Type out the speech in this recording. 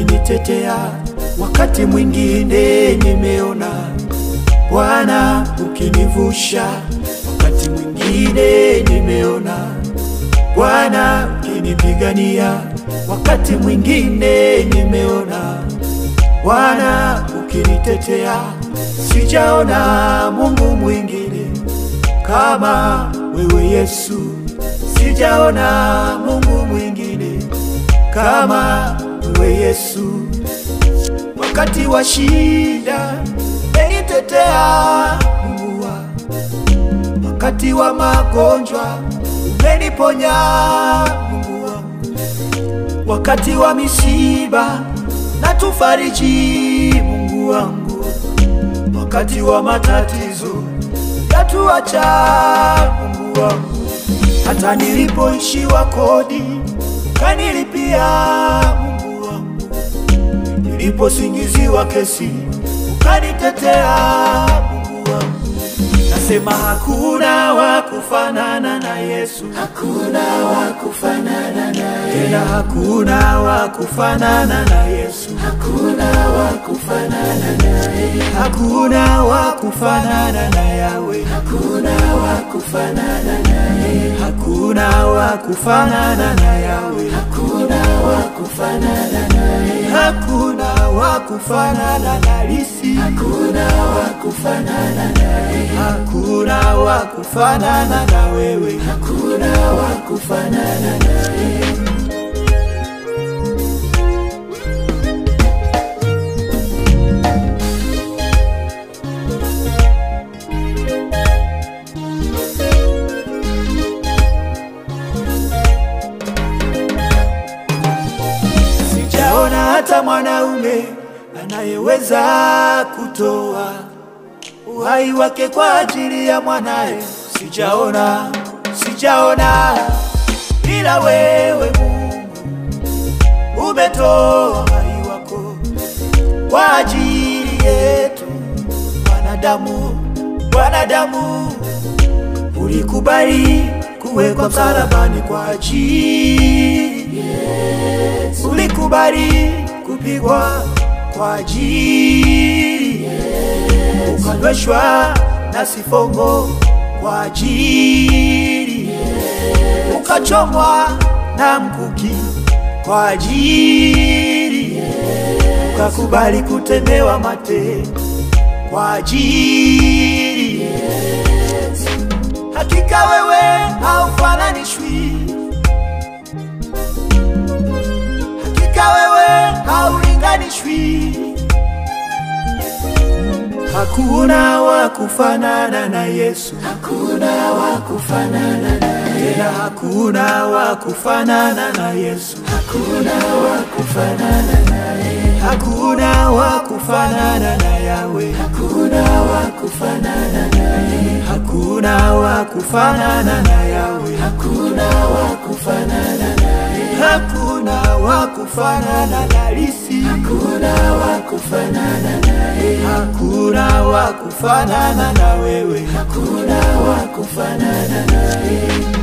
ukinitetea, wakati mwingine nimeona Bwana ukinivusha, wakati mwingine nimeona Bwana ukinipigania, wakati mwingine nimeona Bwana ukinitetea. Sijaona Mungu mwingine kama wewe Yesu, sijaona Mungu mwingine kama wewe Yesu. Wakati wa shida umenitetea Mungu wangu, wakati wa magonjwa umeniponya Mungu wangu, wakati wa misiba natufariji Mungu wangu, wakati wa matatizo yatuacha Mungu wangu. Hata nilipoishiwa kodi kanilipia Mungu wangu, niliposingiziwa kesi ukanitetea Mungu wangu. Nasema hakuna wa kufanana na Yesu, hakuna wa kufanana na tena, hakuna wa kufanana na Yesu, hakuna wa kufanana naye, hakuna wa kufanana na Yawe, hakuna wa kufanana naye, hakuna wa kufanana na Yawe, hakuna wa kufanana naye, hakuna wa kufanana na Lisi, hakuna wa kufanana naye, hakuna wa kufanana na wewe, hakuna wa kufanana naye. Sijaona hata mwanaume anayeweza kutoa uhai wake kwa ajili ya mwanae. Sijaona, sijaona, ila wewe Mungu umetoa uhai wako kwa ajili yetu wanadamu. Wanadamu ulikubali kuwekwa msalabani kwa ajili yetu, ulikubali kupigwa kwa ajili yetu, ukanyweshwa na sifongo kwa ajili yetu, ukachomwa na mkuki kwa ajili yetu, ukakubali kutemewa mate kwa ajili yetu. Hakika wewe haufananishwi, hakika wewe haulinganishwi, hakuna wa kufanana na Yesu, hakuna wa kufanana naye, tena hakuna wa kufanana na Yesu, hakuna wa kufanana naye, hakuna wa kufanana na Yawe, hakuna wa kufanana naye, hakuna wa kufanana na Yawe, hakuna wa kufanana naye, hakuna wa kufanana na Lisi, hakuna wa kufanana naye, hakuna wa kufanana na wewe, hakuna wa kufanana naye.